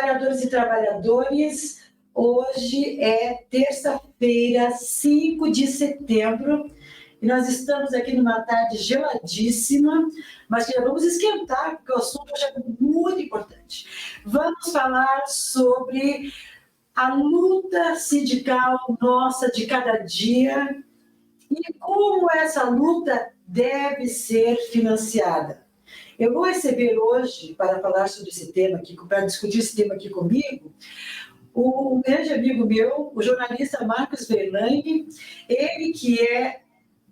trabalhadores e trabalhadores, hoje é terça-feira, 5 de setembro, e nós estamos aqui numa tarde geladíssima, mas já vamos esquentar, porque o assunto hoje é muito importante. Vamos falar sobre a luta sindical nossa de cada dia e como essa luta deve ser financiada. Eu vou receber hoje, para falar sobre esse tema aqui, para discutir esse tema aqui comigo, um grande amigo meu, o jornalista Marcos Verlaine, ele que é,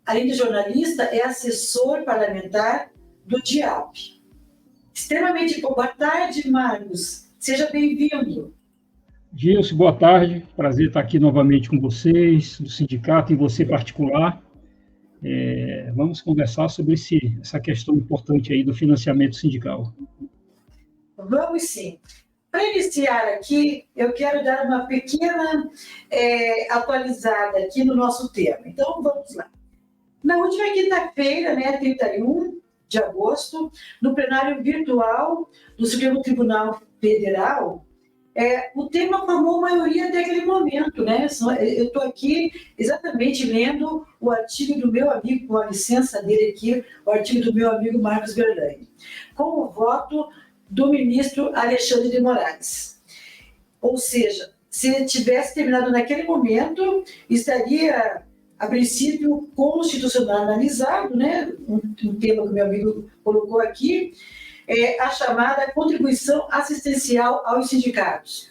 além de jornalista, é assessor parlamentar do DIAP. Extremamente bom. Boa tarde, Marcos. Seja bem-vindo. Gilson, boa tarde. Prazer estar aqui novamente com vocês, do sindicato e você particular. Vamos conversar sobre essa questão importante aí do financiamento sindical. Vamos sim. Para iniciar aqui, eu quero dar uma pequena atualizada aqui no nosso tema. Então, vamos lá. Na última quinta-feira, 31 de agosto, no plenário virtual do Supremo Tribunal Federal, o tema formou maioria daquele momento, né? Eu estou aqui exatamente lendo o artigo do meu amigo, com a licença dele aqui, o artigo do meu amigo Marcos Verlaine, com o voto do ministro Alexandre de Moraes. Ou seja, se tivesse terminado naquele momento, estaria, a princípio, constitucionalizado, né? Um tema que o meu amigo colocou aqui, a chamada contribuição assistencial aos sindicatos.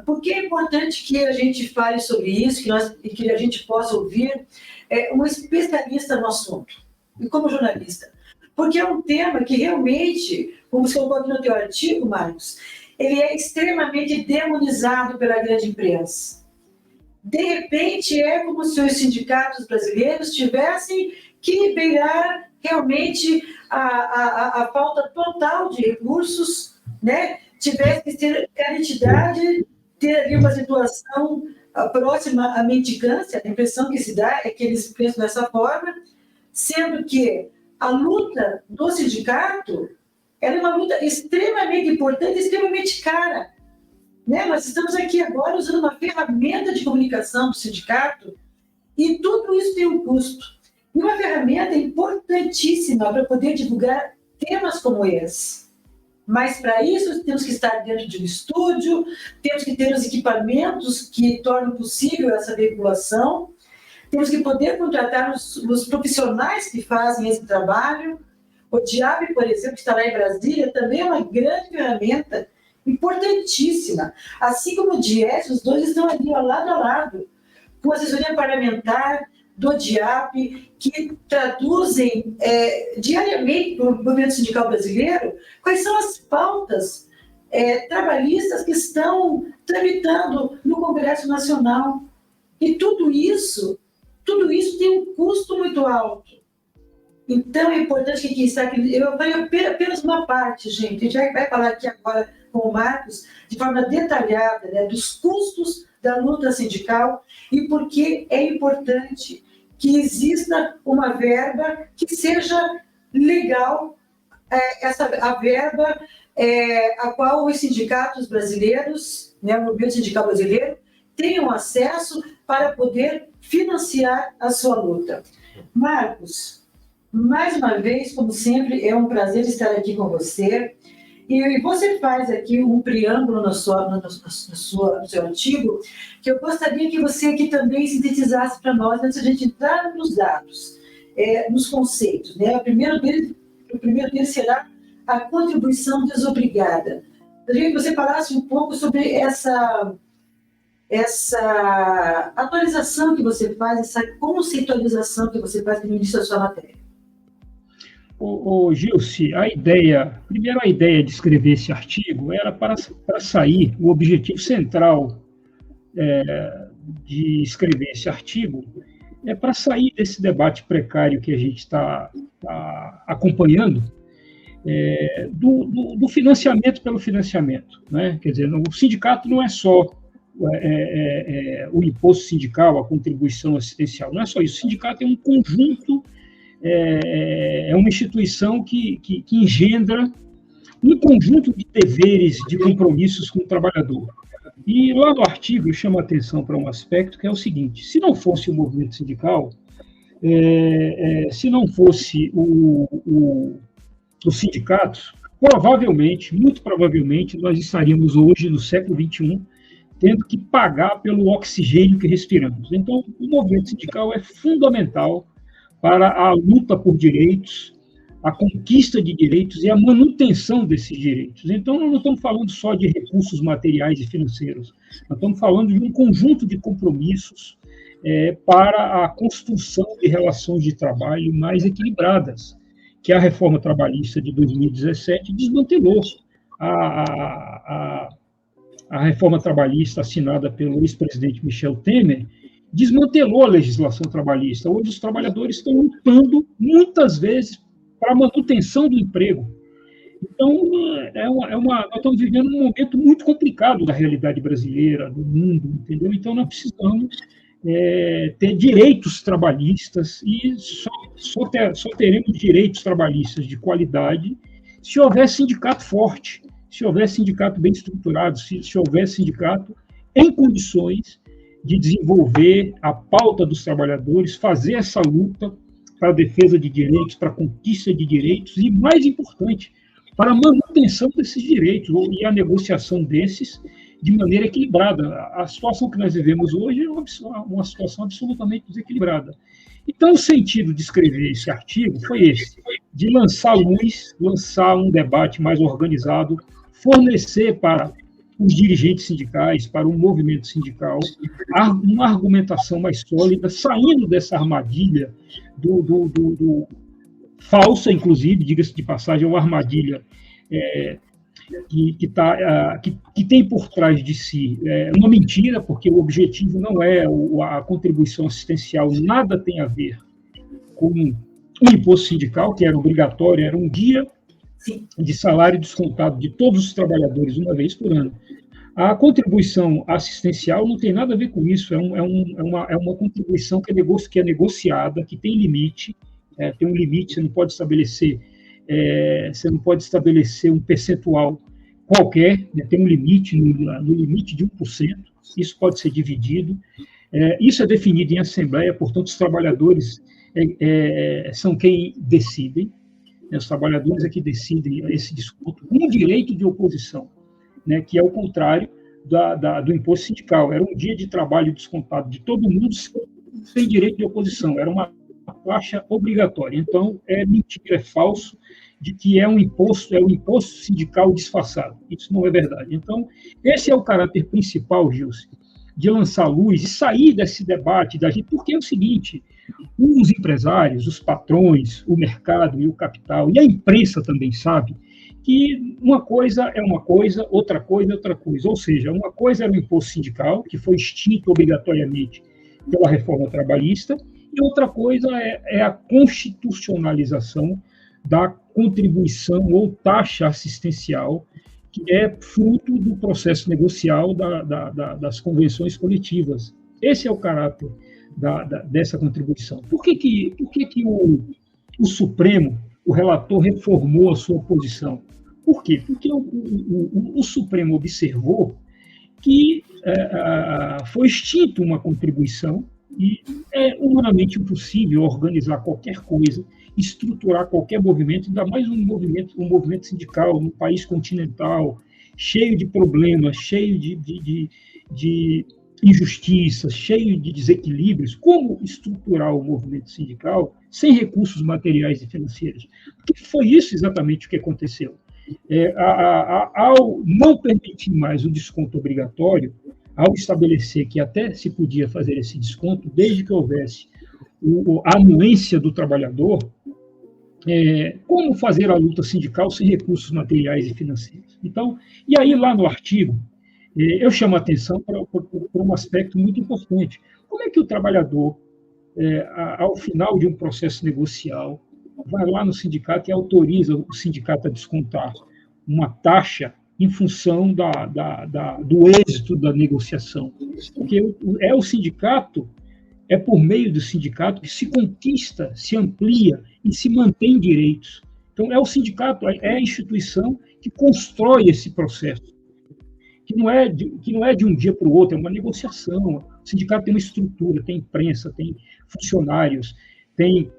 Por que é importante que a gente fale sobre isso, que a gente possa ouvir um especialista no assunto, e como jornalista? Porque é um tema que realmente, como você colocou aqui no teu artigo, Marcos, ele é extremamente demonizado pela grande imprensa. De repente, é como se os sindicatos brasileiros tivessem que beirar realmente a falta total de recursos, né? Tivesse que ter caridade, ter ali uma situação próxima à mendicância. A impressão que se dá é que eles pensam dessa forma, sendo que a luta do sindicato é uma luta extremamente importante, extremamente cara. Né? Nós estamos aqui agora usando uma ferramenta de comunicação do sindicato e tudo isso tem um custo. E uma ferramenta importantíssima para poder divulgar temas como esse. Mas, para isso, temos que estar dentro de um estúdio, temos que ter os equipamentos que tornam possível essa veiculação, temos que poder contratar os profissionais que fazem esse trabalho. O DIAP, por exemplo, que está lá em Brasília, também é uma grande ferramenta importantíssima. Assim como o DIES, os dois estão ali ao lado, com assessoria parlamentar do DIAP, que traduzem diariamente para o movimento sindical brasileiro quais são as pautas trabalhistas que estão tramitando no Congresso Nacional. E tudo isso tem um custo muito alto. Então, é importante que quem está aqui... Eu falei apenas uma parte, gente. A gente vai falar aqui agora com o Marcos, de forma detalhada, né, dos custos da luta sindical e por que é importante que exista uma verba que seja legal, a verba a qual os sindicatos brasileiros, né, o movimento sindical brasileiro, tenham acesso para poder financiar a sua luta. Marcos, mais uma vez, como sempre, é um prazer estar aqui com você. E você faz aqui um preâmbulo no seu artigo, que eu gostaria que você aqui também sintetizasse para nós, antes de a gente entrar nos dados, nos conceitos. Né? O primeiro deles será a contribuição desobrigada. Eu queria que você falasse um pouco sobre essa atualização que você faz, essa conceitualização que você faz no início da sua matéria. Gilce, primeiro a ideia de escrever esse artigo era para sair, o objetivo central de escrever esse artigo é para sair desse debate precário que a gente está acompanhando, do financiamento pelo financiamento, né? Quer dizer, o sindicato não é só o imposto sindical, a contribuição assistencial, não é só isso. O sindicato é um conjunto, é uma instituição que engendra um conjunto de deveres, de compromissos com o trabalhador. E lá no artigo eu chamo a atenção para um aspecto que é o seguinte: se não fosse o movimento sindical, se não fosse os sindicatos, provavelmente, muito provavelmente, nós estaríamos hoje, no século XXI, tendo que pagar pelo oxigênio que respiramos. Então, o movimento sindical é fundamental para a luta por direitos, a conquista de direitos e a manutenção desses direitos. Então, nós não estamos falando só de recursos materiais e financeiros, nós estamos falando de um conjunto de compromissos para a construção de relações de trabalho mais equilibradas, que a reforma trabalhista de 2017 desmantelou. A reforma trabalhista assinada pelo ex-presidente Michel Temer desmantelou a legislação trabalhista. Hoje os trabalhadores estão lutando, muitas vezes, para a manutenção do emprego. Então, nós estamos vivendo um momento muito complicado da realidade brasileira, do mundo, entendeu? Então, nós precisamos ter direitos trabalhistas e só teremos direitos trabalhistas de qualidade se houver sindicato forte, se houver sindicato bem estruturado, se houver sindicato em condições de desenvolver a pauta dos trabalhadores, fazer essa luta para a defesa de direitos, para a conquista de direitos e, mais importante, para a manutenção desses direitos e a negociação desses de maneira equilibrada. A situação que nós vivemos hoje é uma situação absolutamente desequilibrada. Então, o sentido de escrever esse artigo foi esse, de lançar luz, lançar um debate mais organizado, fornecer para os dirigentes sindicais, para o movimento sindical, uma argumentação mais sólida, saindo dessa armadilha falsa, inclusive, diga-se de passagem, é uma armadilha que tem por trás de si uma mentira, porque o objetivo não é a contribuição assistencial, nada tem a ver com o imposto sindical, que era obrigatório, era um dia de salário descontado de todos os trabalhadores uma vez por ano. A contribuição assistencial não tem nada a ver com isso, é uma contribuição que é negociada, que tem limite, tem um limite, você não pode estabelecer um percentual qualquer, tem um limite, no limite de 1%, isso pode ser dividido, isso é definido em assembleia, portanto, os trabalhadores são quem decidem, os trabalhadores é que decidem esse desconto, com direito de oposição, que é o contrário do imposto sindical. Era um dia de trabalho descontado de todo mundo sem direito de oposição, era uma taxa obrigatória. Então, é mentira, é falso, de que é um imposto sindical disfarçado. Isso não é verdade. Então, esse é o caráter principal, Gilson, de lançar luz e sair desse debate da gente, porque é o seguinte: os empresários, os patrões, o mercado e o capital, e a imprensa também sabe que uma coisa é uma coisa, outra coisa é outra coisa. Ou seja, uma coisa era o imposto sindical, que foi extinto obrigatoriamente pela reforma trabalhista, e outra coisa é a constitucionalização da contribuição ou taxa assistencial, que é fruto do processo negocial das convenções coletivas. Esse é o caráter dessa contribuição. Por que o Supremo, o relator, reformou a sua posição? Por quê? Porque o Supremo observou que foi extinta uma contribuição e é humanamente impossível organizar qualquer coisa, estruturar qualquer movimento, ainda mais um movimento sindical num país continental, cheio de problemas, cheio de injustiças, cheio de desequilíbrios. Como estruturar o movimento sindical sem recursos materiais e financeiros? Porque foi isso exatamente o que aconteceu. Ao não permitir mais o desconto obrigatório, ao estabelecer que até se podia fazer esse desconto, desde que houvesse a anuência do trabalhador, como fazer a luta sindical sem recursos materiais e financeiros? Então, e aí lá no artigo, eu chamo a atenção para um aspecto muito importante. Como é que o trabalhador, ao final de um processo negocial, vai lá no sindicato e autoriza o sindicato a descontar uma taxa em função do êxito da negociação? Porque o sindicato, é por meio do sindicato que se conquista, se amplia e se mantém direitos. Então, é o sindicato, é a instituição que constrói esse processo, que não é de um dia para o outro, é uma negociação. O sindicato tem uma estrutura, tem imprensa, tem funcionários, tem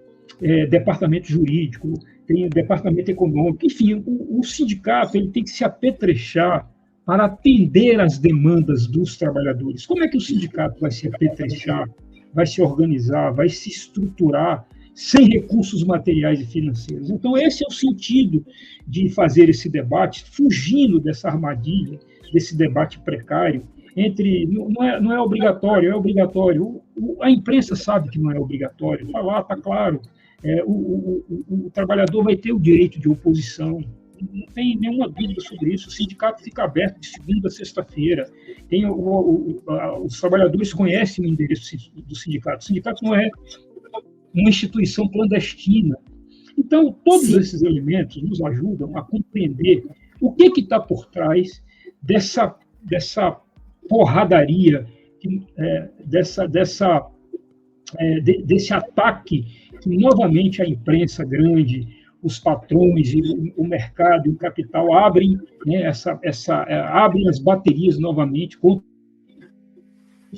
departamento jurídico, tem departamento econômico, enfim, o sindicato ele tem que se apetrechar para atender às demandas dos trabalhadores. Como é que o sindicato vai se apetrechar, vai se organizar, vai se estruturar sem recursos materiais e financeiros? Então, esse é o sentido de fazer esse debate, fugindo dessa armadilha, desse debate precário, entre não é obrigatório, é obrigatório. A imprensa sabe que não é obrigatório, está lá, está claro. O trabalhador vai ter o direito de oposição, não tem nenhuma dúvida sobre isso. O sindicato fica aberto de segunda a sexta-feira. Os trabalhadores conhecem o endereço do sindicato. O sindicato não é uma instituição clandestina. Então, todos esses elementos nos ajudam a compreender o que está por trás dessa porradaria, desse ataque que, novamente, a imprensa grande, os patrões, o mercado e o capital abrem, né, abrem as baterias novamente contra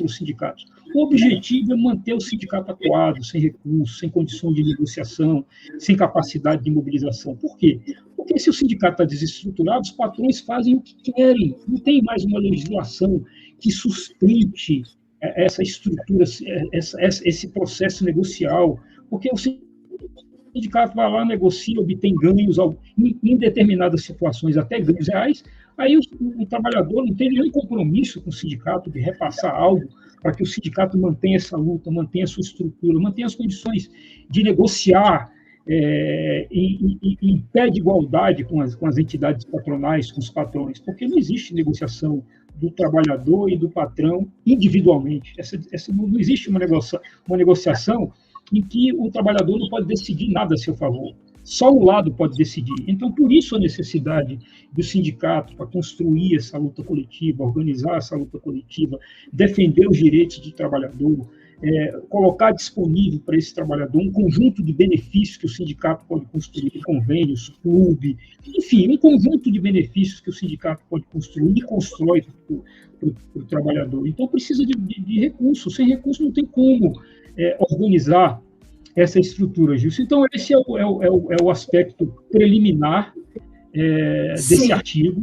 os sindicatos. O objetivo é manter o sindicato atuado, sem recursos, sem condições de negociação, sem capacidade de mobilização. Por quê? Porque se o sindicato está desestruturado, os patrões fazem o que querem. Não tem mais uma legislação que sustente essa estrutura, esse processo negocial, porque o sindicato vai lá, negocia, obtém ganhos em determinadas situações, até ganhos reais. Aí o trabalhador não tem nenhum compromisso com o sindicato de repassar algo para que o sindicato mantenha essa luta, mantenha a sua estrutura, mantenha as condições de negociar em pé de igualdade com as entidades patronais, com os patrões, porque não existe negociação do trabalhador e do patrão individualmente. Não existe uma negociação em que o trabalhador não pode decidir nada a seu favor. Só um lado pode decidir. Então, por isso a necessidade do sindicato para construir essa luta coletiva, organizar essa luta coletiva, defender os direitos do trabalhador, colocar disponível para esse trabalhador um conjunto de benefícios que o sindicato pode construir, convênios, clube, enfim, um conjunto de benefícios que o sindicato pode construir e constrói para o trabalhador. Então, precisa de recursos. Sem recursos não tem como organizar essa estrutura, Gilson. Então, esse é o aspecto preliminar desse artigo,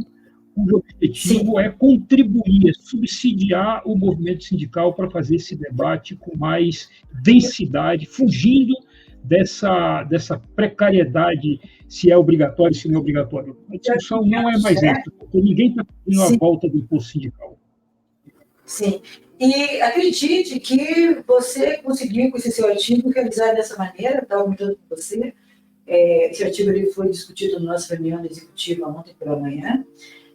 cujo objetivo é contribuir, subsidiar o movimento sindical para fazer esse debate com mais densidade, fugindo dessa precariedade, se é obrigatório, se não é obrigatório. A discussão não é mais essa, porque ninguém está pedindo a volta do imposto sindical. Sim. E acredite que você conseguiu, com esse seu artigo, realizar dessa maneira, estava comentando com você. Esse artigo ele foi discutido na nossa reunião executiva ontem pela manhã.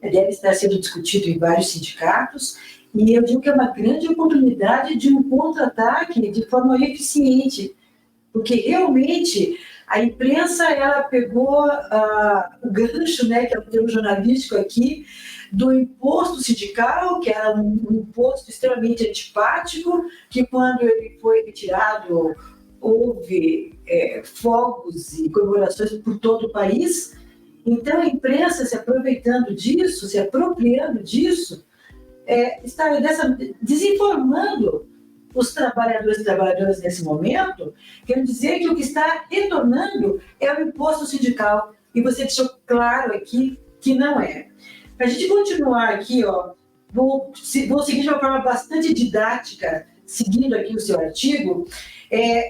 Deve estar sendo discutido em vários sindicatos. E eu digo que é uma grande oportunidade de um contra-ataque de forma eficiente, porque realmente a imprensa ela pegou o gancho, né, que é o termo jornalístico aqui, do imposto sindical, que era um imposto extremamente antipático, que quando ele foi retirado, houve fogos e comemorações por todo o país. Então, a imprensa se aproveitando disso, se apropriando disso, está desinformando os trabalhadores e trabalhadoras nesse momento, quer dizer que o que está retornando é o imposto sindical. E você deixou claro aqui que não é. Para a gente continuar aqui, vou seguir de uma forma bastante didática, seguindo aqui o seu artigo,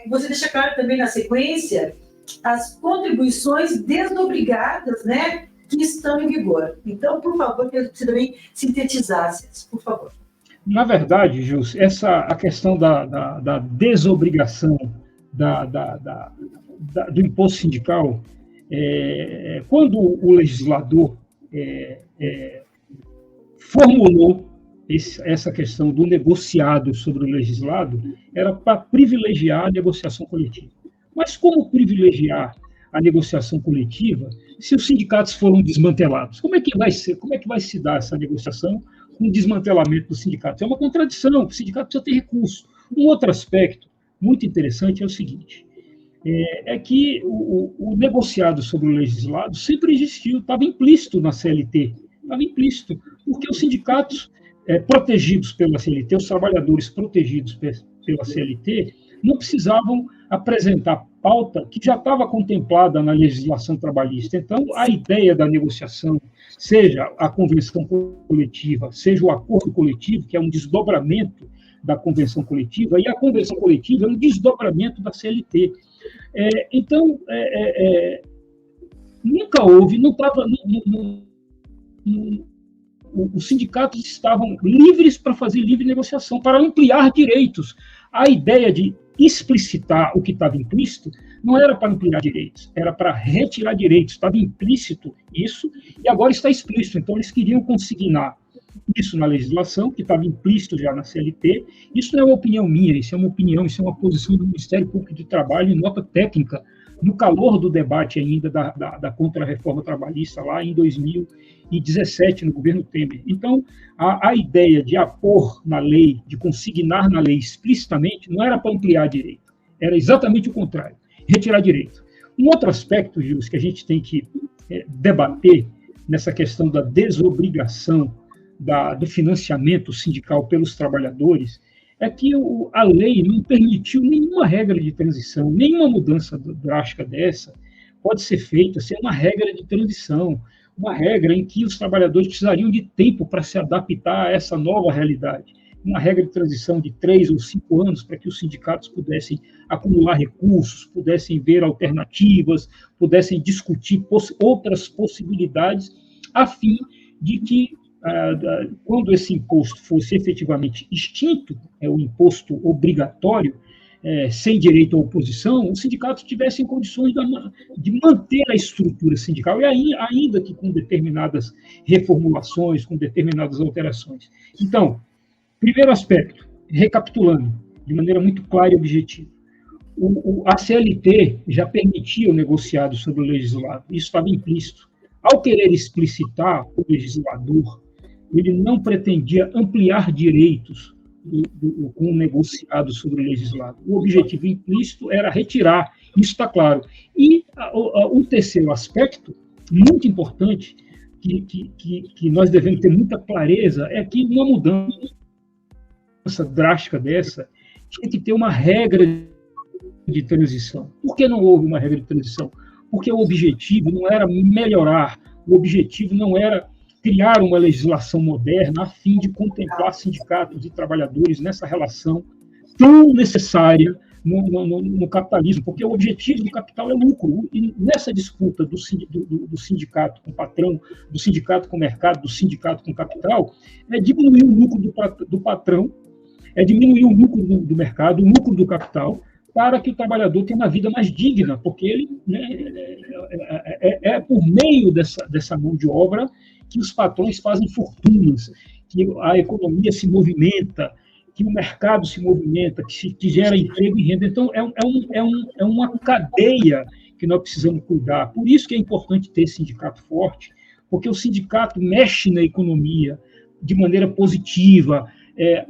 você deixa claro também na sequência as contribuições desobrigadas, né, que estão em vigor. Então, por favor, que você também sintetizasse, por favor. Na verdade, Jus, a questão da desobrigação do imposto sindical, quando o legislador formulou essa questão do negociado sobre o legislado, era para privilegiar a negociação coletiva. Mas como privilegiar a negociação coletiva se os sindicatos foram desmantelados? Como é que vai ser? Como é que vai se dar essa negociação com o desmantelamento dos sindicatos? É uma contradição, o sindicato precisa ter recurso. Um outro aspecto muito interessante é o seguinte: é que o negociado sobre o legislado sempre existiu, estava implícito na CLT, estava implícito, porque os sindicatos protegidos pela CLT, os trabalhadores protegidos pela CLT, não precisavam apresentar pauta que já estava contemplada na legislação trabalhista. Então, a ideia da negociação, seja a convenção coletiva, seja o acordo coletivo, que é um desdobramento da convenção coletiva, e a convenção coletiva é um desdobramento da CLT. Então, nunca houve, não estava... Os sindicatos estavam livres para fazer livre negociação, para ampliar direitos. A ideia de explicitar o que estava implícito não era para ampliar direitos, era para retirar direitos. Estava implícito isso, e agora está explícito. Então, eles queriam consignar isso na legislação, que estava implícito já na CLT. Isso não é uma opinião minha, isso é uma opinião, isso é uma posição do Ministério Público de Trabalho em nota técnica, no calor do debate ainda da contra-reforma trabalhista, lá em 2017, no governo Temer. Então, a ideia de apor na lei, de consignar na lei explicitamente, não era para ampliar direito, era exatamente o contrário, retirar direito. Um outro aspecto, Gilson, que a gente tem que debater nessa questão da desobrigação do financiamento sindical pelos trabalhadores, é que a lei não permitiu nenhuma regra de transição, nenhuma mudança drástica dessa pode ser feita sem uma regra de transição, uma regra em que os trabalhadores precisariam de tempo para se adaptar a essa nova realidade. Uma regra de transição de 3 ou 5 anos para que os sindicatos pudessem acumular recursos, pudessem ver alternativas, pudessem discutir outras possibilidades, a fim de que, quando esse imposto fosse efetivamente extinto, o imposto obrigatório, sem direito à oposição, os sindicatos tivessem condições de manter a estrutura sindical, e ainda que com determinadas reformulações, com determinadas alterações. Então, primeiro aspecto, recapitulando, de maneira muito clara e objetiva, a CLT já permitia o negociado sobre o legislado, isso estava implícito. Ao querer explicitar o legislador, ele não pretendia ampliar direitos com o negociado sobre o legislado. O objetivo implícito era retirar, isso está claro. E um terceiro aspecto, muito importante, que nós devemos ter muita clareza, é que uma mudança drástica dessa tinha que ter uma regra de transição. Por que não houve uma regra de transição? Porque o objetivo não era melhorar, o objetivo não era criar uma legislação moderna a fim de contemplar sindicatos e trabalhadores nessa relação tão necessária no capitalismo, porque o objetivo do capital é lucro. E nessa disputa do sindicato com o patrão, do sindicato com o mercado, do sindicato com o capital, é diminuir o lucro do patrão, é diminuir o lucro do mercado, o lucro do capital, para que o trabalhador tenha uma vida mais digna, porque ele é por meio dessa mão de obra que os patrões fazem fortunas, que a economia se movimenta, que o mercado se movimenta, que gera emprego e renda. Então, é uma cadeia que nós precisamos cuidar. Por isso que é importante ter sindicato forte, porque o sindicato mexe na economia de maneira positiva,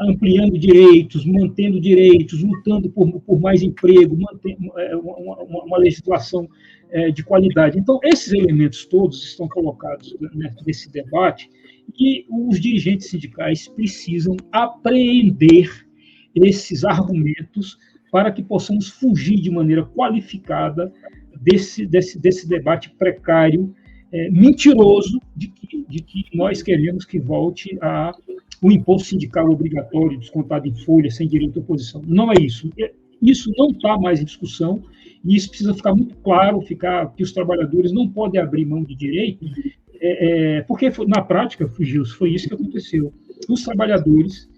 ampliando direitos, mantendo direitos, lutando por mais emprego, mantendo uma legislação de qualidade. Então, esses elementos todos estão colocados nesse debate e os dirigentes sindicais precisam apreender esses argumentos para que possamos fugir de maneira qualificada desse debate precário, mentiroso, de que nós queremos que volte o imposto sindical obrigatório, descontado em folha, sem direito à oposição. Não é isso. Isso não está mais em discussão, e isso precisa ficar muito claro, que os trabalhadores não podem abrir mão de direito, porque na prática, Gilson, foi isso que aconteceu. Os trabalhadores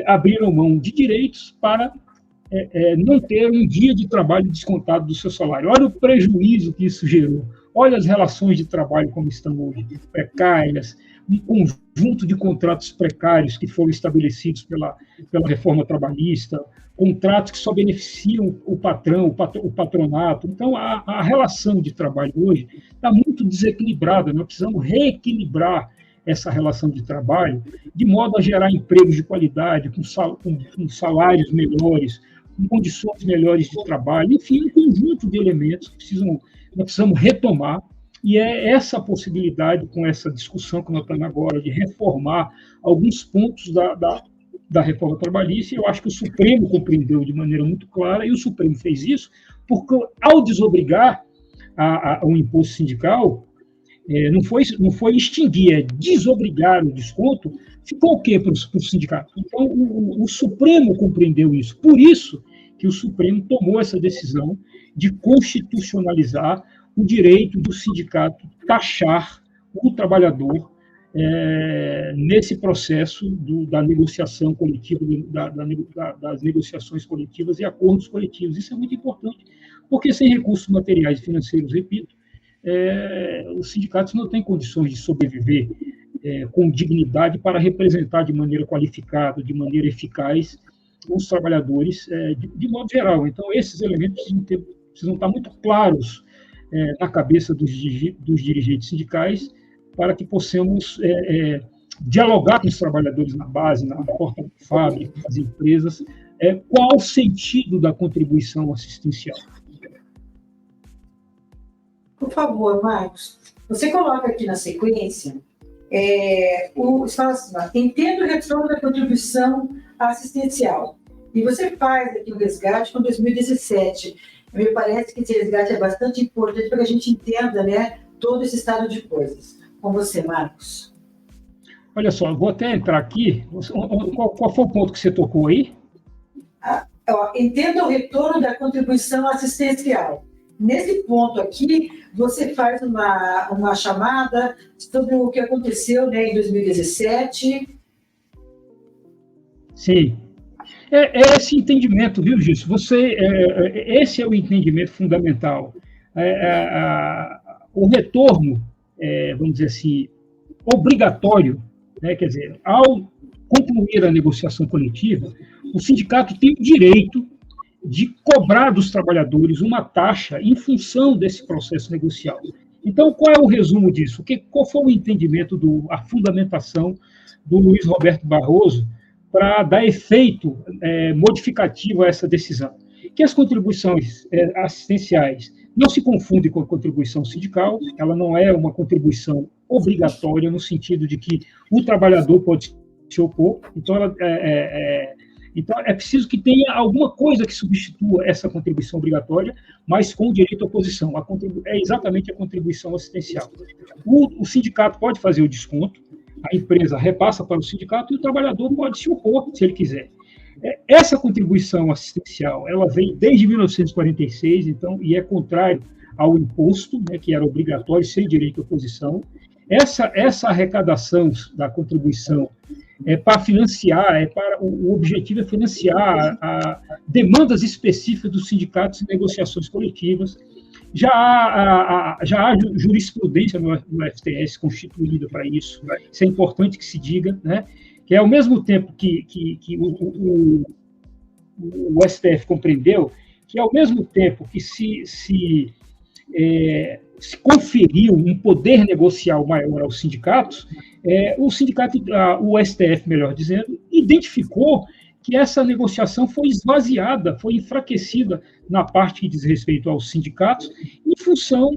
abriram mão de direitos para não ter um dia de trabalho descontado do seu salário. Olha o prejuízo que isso gerou. Olha as relações de trabalho como estão hoje, precárias, um conjunto de contratos precários que foram estabelecidos pela reforma trabalhista, contratos que só beneficiam o patrão, o patronato. Então, a relação de trabalho hoje está muito desequilibrada. Nós precisamos reequilibrar essa relação de trabalho de modo a gerar empregos de qualidade, com salários melhores, em condições melhores de trabalho, enfim, um conjunto de elementos que nós precisamos retomar, e é essa possibilidade, com essa discussão que nós estamos agora, de reformar alguns pontos da reforma trabalhista. Eu acho que o Supremo compreendeu de maneira muito clara, e o Supremo fez isso porque, ao desobrigar o imposto sindical, não foi extinguir, é desobrigar o desconto. Ficou o quê para o sindicato? Então, o Supremo compreendeu isso. Por isso que o Supremo tomou essa decisão de constitucionalizar o direito do sindicato taxar o trabalhador nesse processo da negociação coletiva, das negociações coletivas e acordos coletivos. Isso é muito importante, porque sem recursos materiais e financeiros, repito, os sindicatos não têm condições de sobreviver com dignidade para representar de maneira qualificada, de maneira eficaz, os trabalhadores de modo geral. Então, esses elementos precisam estar muito claros na cabeça dos dirigentes sindicais, para que possamos dialogar com os trabalhadores na base, na porta da fábrica, das empresas, qual o sentido da contribuição assistencial. Por favor, Marcos, você coloca aqui na sequência, você fala assim, entendo o retorno da contribuição assistencial, e você faz aqui o resgate com 2017. Me parece que esse resgate é bastante importante para que a gente entenda, né, todo esse estado de coisas. Com você, Marcos. Olha só, eu vou até entrar aqui. Qual foi o ponto que você tocou aí? Entenda o retorno da contribuição assistencial. Nesse ponto aqui, você faz uma chamada sobre o que aconteceu, né, em 2017. Sim. Esse entendimento, viu, Gilson? Esse é o entendimento fundamental. O retorno, vamos dizer assim, obrigatório, né? Quer dizer, ao concluir a negociação coletiva, o sindicato tem o direito de cobrar dos trabalhadores uma taxa em função desse processo negocial. Então, qual é o resumo disso? Qual foi o entendimento, a fundamentação do Luiz Roberto Barroso para dar efeito modificativo a essa decisão? Que as contribuições assistenciais não se confundem com a contribuição sindical, ela não é uma contribuição obrigatória, no sentido de que o trabalhador pode se opor, então é preciso que tenha alguma coisa que substitua essa contribuição obrigatória, mas com direito à oposição. É exatamente a contribuição assistencial. O sindicato pode fazer o desconto, a empresa repassa para o sindicato e o trabalhador pode se opor, se ele quiser. Essa contribuição assistencial, ela vem desde 1946, então, e é contrário ao imposto, né, que era obrigatório, sem direito à oposição. Essa arrecadação da contribuição para financiar, o objetivo é financiar demandas específicas dos sindicatos em negociações coletivas. Já há jurisprudência no STF constituída para isso. Isso é importante que se diga, né? Que ao mesmo tempo que o STF compreendeu, que ao mesmo tempo que se conferiu um poder negocial maior aos sindicatos, o STF, melhor dizendo, identificou que essa negociação foi esvaziada, foi enfraquecida na parte que diz respeito aos sindicatos, em função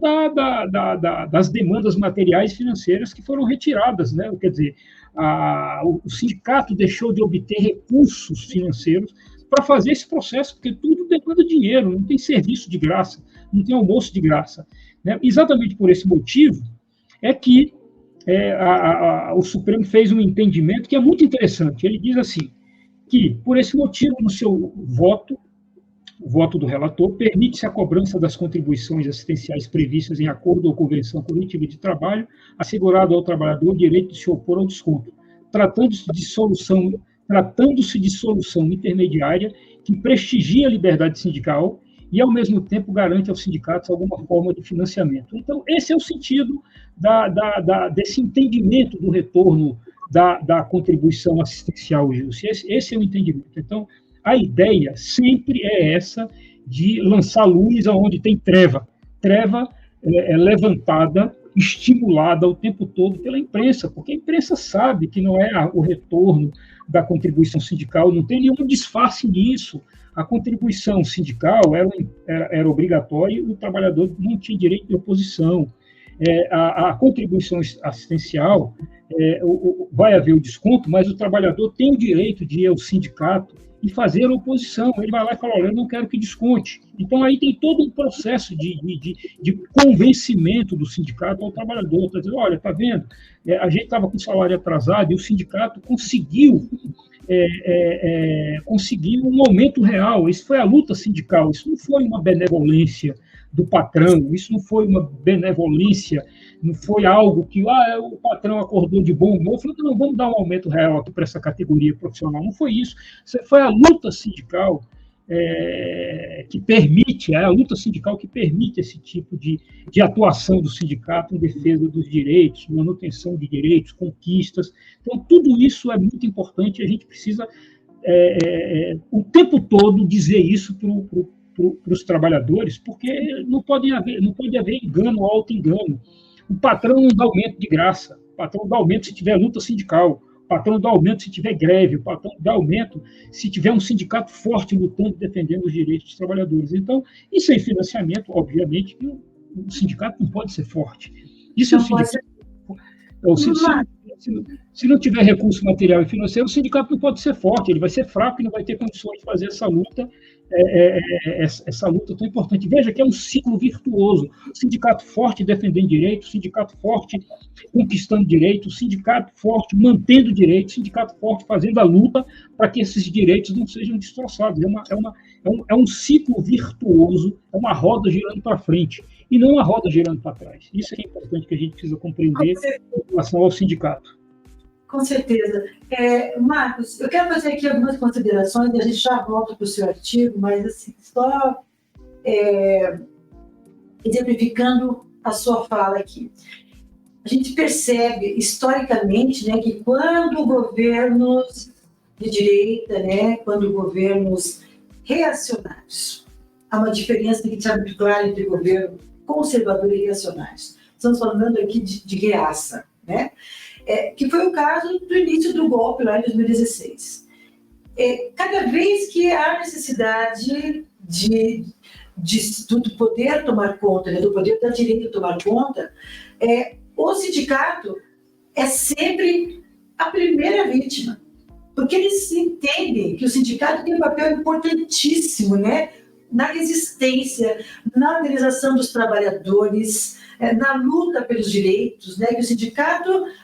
das demandas materiais e financeiras que foram retiradas, né? Quer dizer, o sindicato deixou de obter recursos financeiros para fazer esse processo, porque tudo demanda dinheiro, não tem serviço de graça, não tem almoço de graça, né? Exatamente por esse motivo é que o Supremo fez um entendimento que é muito interessante. Ele diz assim, que, por esse motivo, no seu voto, o voto do relator, permite-se a cobrança das contribuições assistenciais previstas em acordo ou convenção coletiva de trabalho, assegurado ao trabalhador o direito de se opor ao desconto, tratando-se de solução intermediária que prestigia a liberdade sindical e, ao mesmo tempo, garante aos sindicatos alguma forma de financiamento. Então, esse é o sentido desse entendimento do retorno da contribuição assistencial, Gilson. Esse é o entendimento. Então, a ideia sempre é essa de lançar luz aonde tem treva. Treva é levantada, estimulada o tempo todo pela imprensa, porque a imprensa sabe que não é o retorno da contribuição sindical, não tem nenhum disfarce nisso. A contribuição sindical era obrigatória e o trabalhador não tinha direito de oposição. A contribuição assistencial, vai haver o desconto, mas o trabalhador tem o direito de ir ao sindicato e fazer a oposição. Ele vai lá e fala, olha, eu não quero que desconte. Então, aí tem todo um processo de convencimento do sindicato ao trabalhador. Está dizendo, olha, está vendo? A gente estava com o salário atrasado e o sindicato conseguiu um aumento real. Isso foi a luta sindical, isso não foi uma benevolência do patrão, isso não foi uma benevolência, não foi algo que o patrão acordou de bom humor, falou que não, vamos dar um aumento real aqui para essa categoria profissional. Não foi isso. Foi a luta sindical que permite, a luta sindical que permite esse tipo de atuação do sindicato em defesa dos direitos, manutenção de direitos, conquistas. Então, tudo isso é muito importante e a gente precisa, o tempo todo, dizer isso para os trabalhadores, porque não pode haver engano, auto-engano. O patrão não dá aumento de graça, o patrão dá aumento se tiver luta sindical, o patrão dá aumento se tiver greve, o patrão dá aumento se tiver um sindicato forte lutando, defendendo os direitos dos trabalhadores. Então, e sem financiamento, obviamente, o sindicato não pode ser forte. Isso não pode ser. Se não tiver recurso material e financeiro, o sindicato não pode ser forte, ele vai ser fraco e não vai ter condições de fazer essa luta tão importante. Veja que é um ciclo virtuoso. Sindicato forte defendendo direitos, sindicato forte conquistando direitos, sindicato forte mantendo direitos, sindicato forte fazendo a luta para que esses direitos não sejam destroçados. É um ciclo virtuoso, é uma roda girando para frente e não uma roda girando para trás. Isso é importante que a gente precisa compreender em relação ao sindicato. Com certeza. Marcos, eu quero fazer aqui algumas considerações, e a gente já volta para o seu artigo, mas assim, só exemplificando a sua fala aqui. A gente percebe, historicamente, né, que quando governos de direita, né, quando governos reacionários, há uma diferença que está muito clara entre governo conservador e reacionários. Estamos falando aqui de reaça, né? Que foi o caso do início do golpe lá em 2016. Cada vez que há necessidade do poder tomar conta, né, do poder da direita tomar conta, o sindicato é sempre a primeira vítima, porque eles entendem que o sindicato tem um papel importantíssimo, né, na resistência, na organização dos trabalhadores, na luta pelos direitos, né? Que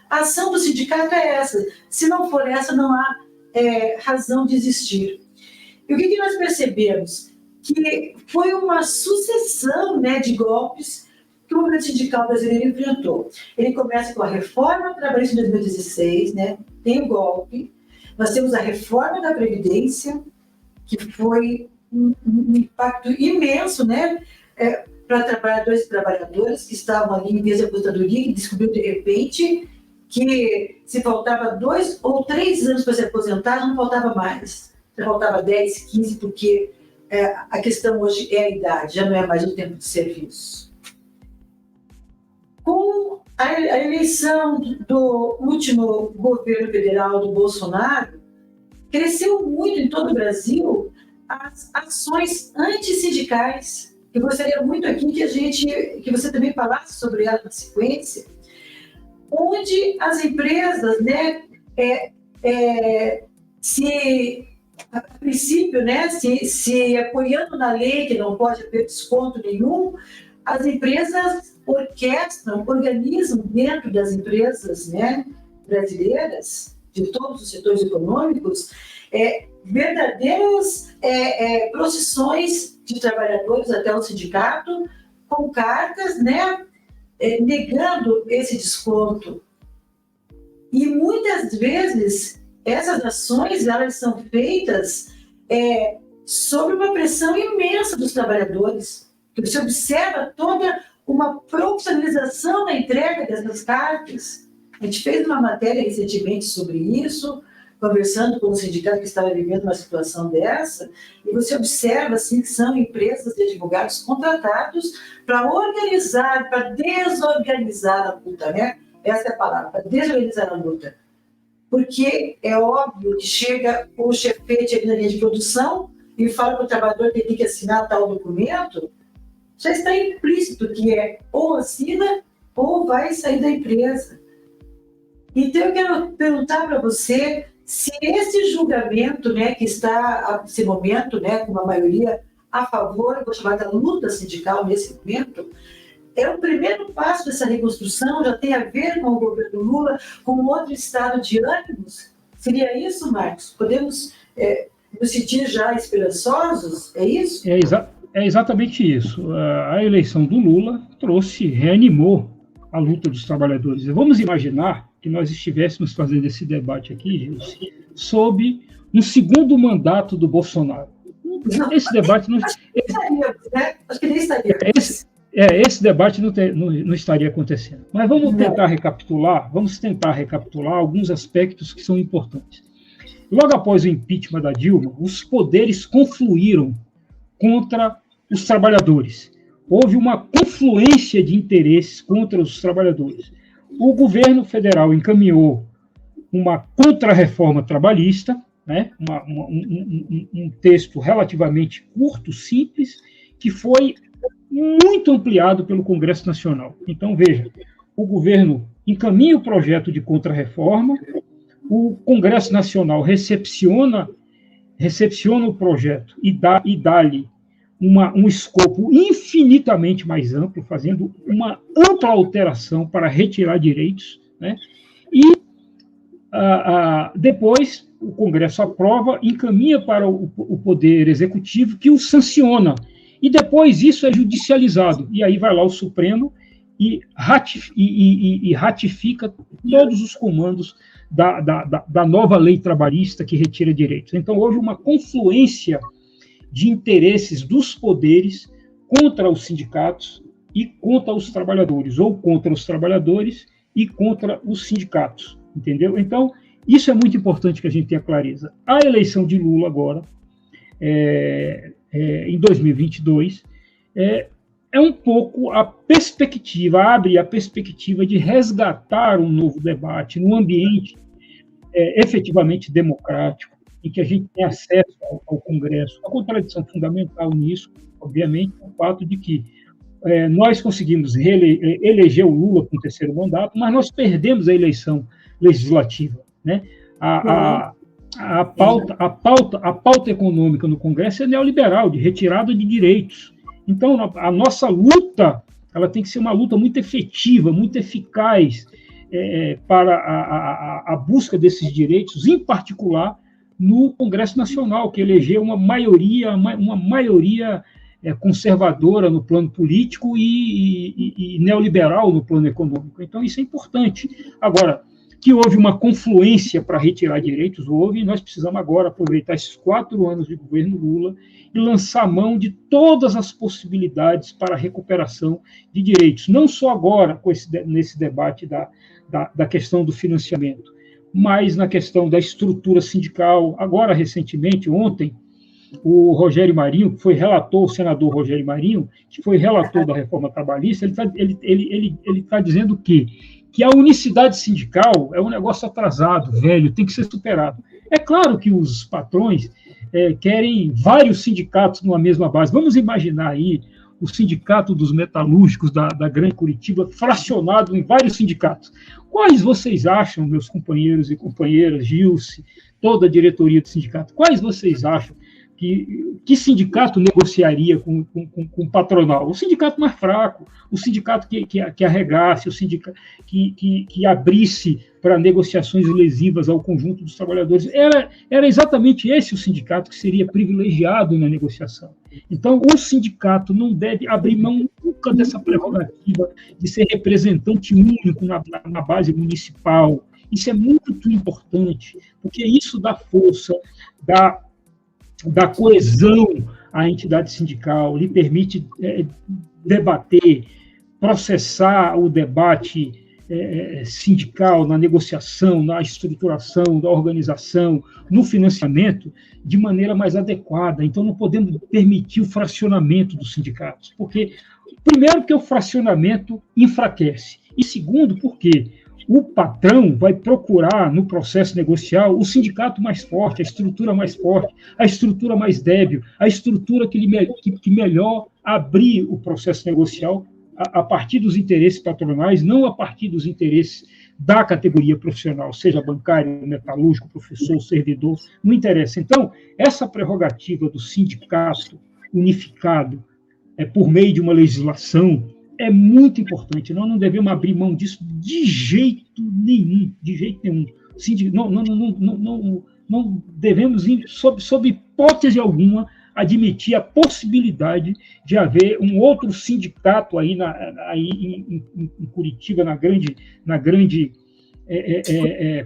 a ação do sindicato é essa. Se não for essa, não há razão de existir. E o que nós percebemos? Que foi uma sucessão, né, de golpes que o movimento sindical brasileiro enfrentou. Ele começa com a reforma trabalhista de 2016, né? Tem o golpe. Nós temos a reforma da Previdência, que foi um impacto imenso, né? Para trabalhadores e trabalhadoras que estavam ali em vias de aposentadoria, que descobriu de repente que se faltava 2 ou 3 anos para se aposentar, não faltava mais. Já faltava 10, 15, porque a questão hoje é a idade, já não é mais o tempo de serviço. Com a eleição do último governo federal do Bolsonaro, cresceu muito em todo o Brasil as ações antissindicais. Eu gostaria muito aqui que você também falasse sobre ela na sequência, onde as empresas, né, a princípio, né, se apoiando na lei que não pode haver desconto nenhum, as empresas organizam dentro das empresas, né, brasileiras, de todos os setores econômicos, verdadeiras procissões de trabalhadores até o sindicato, com cartas, né, negando esse desconto. E muitas vezes essas ações elas são feitas sob uma pressão imensa dos trabalhadores. Você observa toda uma profissionalização na entrega dessas cartas. A gente fez uma matéria recentemente sobre isso, conversando com um sindicato que estava vivendo uma situação dessa, e você observa assim, que são empresas de advogados contratados para organizar, para desorganizar a luta, né? Essa é a palavra, para desorganizar a luta. porque é óbvio que chega o chefete ali na linha de produção e fala para o trabalhador que tem que assinar tal documento, já está implícito que é ou assina ou vai sair da empresa. Então, eu quero perguntar para você se esse julgamento, né, que está, nesse momento, né, com uma maioria a favor, vou chamar da luta sindical nesse momento, é o primeiro passo dessa reconstrução, já tem a ver com o governo Lula, com outro estado de ânimos? Seria isso, Marcos? Podemos nos sentir já esperançosos? É isso? É exatamente isso. A eleição do Lula reanimou a luta dos trabalhadores. Vamos imaginar que nós estivéssemos fazendo esse debate aqui, Gilson, sob um segundo mandato do Bolsonaro. Esse debate não estaríamos, né? Acho que nem estaríamos. Esse debate não estaria acontecendo. Mas vamos tentar recapitular alguns aspectos que são importantes. Logo após o impeachment da Dilma, os poderes confluíram contra os trabalhadores. Houve uma confluência de interesses contra os trabalhadores. O governo federal encaminhou uma contra-reforma trabalhista, né, um texto relativamente curto, simples, que foi muito ampliado pelo Congresso Nacional. Então, veja, o governo encaminha o projeto de contra-reforma, o Congresso Nacional recepciona o projeto e dá-lhe um escopo infinitamente mais amplo, fazendo uma ampla alteração para retirar direitos, né? E depois o Congresso aprova, encaminha para o Poder Executivo, que o sanciona. E depois isso é judicializado. E aí vai lá o Supremo e ratifica todos os comandos da nova lei trabalhista que retira direitos. Então, houve uma confluência de interesses dos poderes contra os sindicatos e contra os trabalhadores, ou contra os trabalhadores e contra os sindicatos, entendeu? Então, isso é muito importante que a gente tenha clareza. A eleição de Lula agora, em 2022, é um pouco a perspectiva, abre a perspectiva de resgatar um novo debate num ambiente efetivamente democrático, em que a gente tem acesso ao Congresso. A contradição fundamental nisso, obviamente, é o fato de que nós conseguimos eleger o Lula com o terceiro mandato, mas nós perdemos a eleição legislativa, né? A pauta econômica no Congresso é neoliberal, de retirada de direitos. Então, a nossa luta, ela tem que ser uma luta muito efetiva, muito eficaz para a busca desses direitos, em particular no Congresso Nacional, que elegeu uma maioria conservadora no plano político e neoliberal no plano econômico. Então, isso é importante. Agora, que houve uma confluência para retirar direitos, houve, e nós precisamos agora aproveitar esses 4 anos de governo Lula e lançar mão de todas as possibilidades para a recuperação de direitos, não só agora, nesse debate da questão do financiamento, mas na questão da estrutura sindical. Agora, recentemente, ontem, o Rogério Marinho, que foi relator, o senador Rogério Marinho, que foi relator da reforma trabalhista, ele está dizendo que a unicidade sindical é um negócio atrasado, velho, tem que ser superado. É claro que os patrões querem vários sindicatos numa mesma base. Vamos imaginar aí o sindicato dos metalúrgicos da Grande Curitiba fracionado em vários sindicatos. Quais vocês acham, meus companheiros e companheiras, Gilce, toda a diretoria do sindicato, quais vocês acham que sindicato negociaria com o patronal? O sindicato mais fraco, o sindicato que arregasse, o sindicato que abrisse para negociações lesivas ao conjunto dos trabalhadores. Era exatamente esse o sindicato que seria privilegiado na negociação. Então, o sindicato não deve abrir mão nunca dessa prerrogativa de ser representante único na base municipal. Isso é muito importante, porque isso dá força, dá coesão à entidade sindical, lhe permite debater, processar o debate sindical na negociação, na estruturação da organização, no financiamento, de maneira mais adequada. Então, não podemos permitir o fracionamento dos sindicatos, porque, primeiro, que o fracionamento enfraquece, e segundo, porque o patrão vai procurar, no processo negocial, o sindicato mais forte, a estrutura mais forte, a estrutura mais débil, a estrutura que melhor abrir o processo negocial a partir dos interesses patronais, não a partir dos interesses da categoria profissional, seja bancário, metalúrgico, professor, servidor, não interessa. Então, essa prerrogativa do sindicato unificado por meio de uma legislação é muito importante. Nós não devemos abrir mão disso de jeito nenhum, de jeito nenhum. Não devemos, sob hipótese alguma, admitir a possibilidade de haver um outro sindicato aí em Curitiba, na grande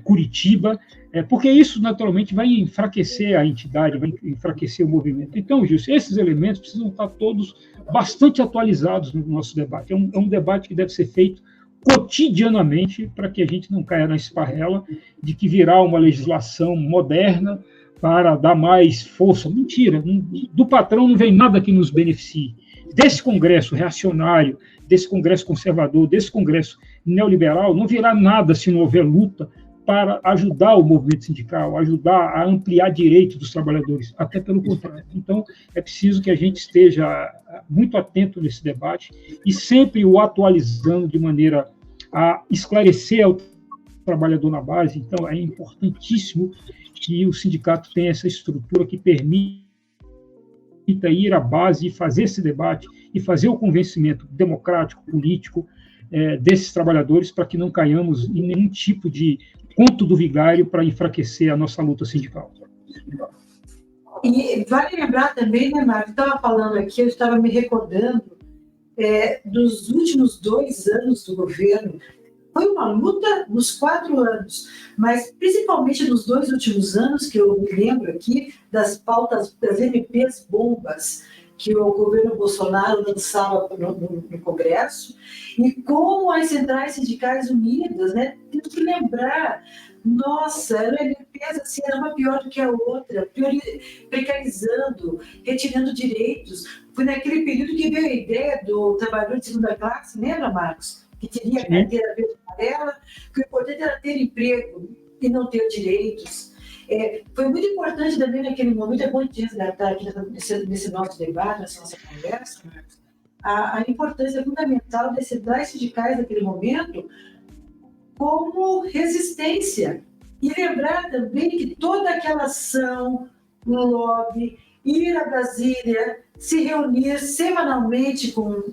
Curitiba, porque isso naturalmente vai enfraquecer a entidade, vai enfraquecer o movimento. Então, Gilson, esses elementos precisam estar todos bastante atualizados no nosso debate. É um debate que deve ser feito cotidianamente para que a gente não caia na esparrela de que virá uma legislação moderna para dar mais força. Mentira, do patrão não vem nada que nos beneficie. Desse Congresso reacionário, desse Congresso conservador, desse Congresso neoliberal, não virá nada se não houver luta para ajudar o movimento sindical, ajudar a ampliar direitos dos trabalhadores, até pelo contrário. Então, é preciso que a gente esteja muito atento nesse debate e sempre o atualizando de maneira a esclarecer ao trabalhador na base. Então, é importantíssimo que o sindicato tenha essa estrutura que permita ir à base e fazer esse debate e fazer o convencimento democrático, político, desses trabalhadores para que não caiamos em nenhum tipo de conto do vigário para enfraquecer a nossa luta sindical. E vale lembrar também, né, Marco, estava falando aqui, eu estava me recordando dos últimos 2 anos do governo. Foi uma luta nos 4 anos, mas principalmente nos 2 últimos anos, que eu me lembro aqui, das pautas, das MPs bombas, que o governo Bolsonaro lançava no Congresso, e como as centrais sindicais unidas, né, temos que lembrar, nossa, eram MPs assim, era uma pior do que a outra, precarizando, retirando direitos. Foi naquele período que veio a ideia do trabalhador de segunda classe, lembra, Marcos? Que teria carteira verde e amarela, que o importante era ter emprego e não ter direitos. Foi muito importante também naquele momento, é bom te resgatar aqui nesse nosso debate, nessa nossa conversa, a importância fundamental das centrais sindicais naquele momento como resistência. E lembrar também que toda aquela ação, o lobby, ir a Brasília, se reunir semanalmente com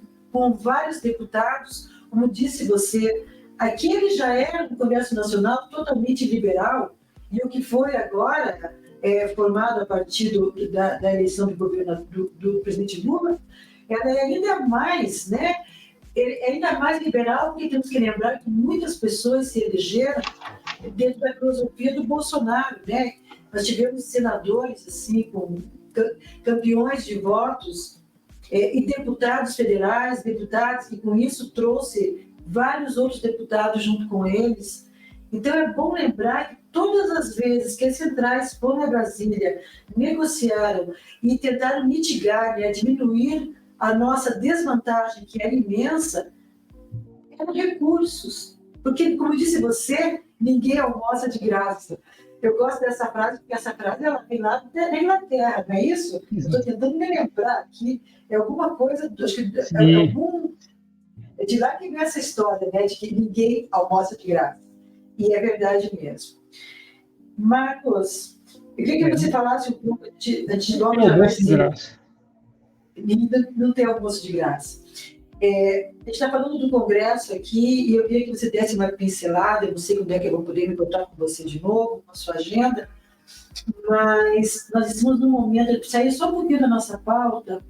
vários deputados, como disse você, aquele já era um Congresso Nacional totalmente liberal, e o que foi agora formado a partir da eleição do governo do presidente Lula, ela é ainda mais, né? É ainda mais liberal, porque temos que lembrar que muitas pessoas se elegeram dentro da filosofia do Bolsonaro, né? Nós tivemos senadores assim, com campeões de votos, e deputados federais, deputados, e com isso trouxe vários outros deputados junto com eles. Então, é bom lembrar que todas as vezes que as centrais foram a Brasília, negociaram e tentaram mitigar, né, diminuir a nossa desvantagem, que era imensa, eram recursos. Porque, como disse você, ninguém almoça de graça. Eu gosto dessa frase, porque essa frase ela vem lá da Inglaterra, não é isso? Estou tentando me lembrar aqui, é alguma coisa, acho que é de lá que vem essa história, né, de que ninguém almoça de graça. E é verdade mesmo. Marcos, eu queria que você falasse um pouco de logo já vai ser. Não tem almoço de graça. A gente está falando do Congresso aqui, e eu queria que você desse uma pincelada. Eu não sei quando é que eu vou poder me encontrar com você de novo, com a sua agenda, mas nós estamos num momento de sair só um pouquinho da nossa pauta,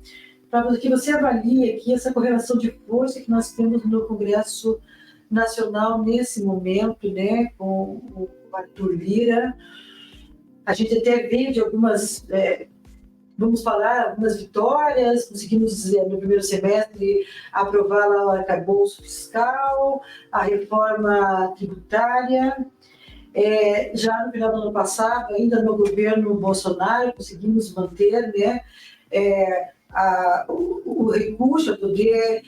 para que você avalie aqui essa correlação de força que nós temos no Congresso Nacional nesse momento, né, com o Arthur Lira. A gente até veio de algumas, vamos falar, algumas vitórias, conseguimos no primeiro semestre aprovar lá o arcabouço fiscal, a reforma tributária. Já no final do ano passado, ainda no governo Bolsonaro, conseguimos manter, né, o recurso a poder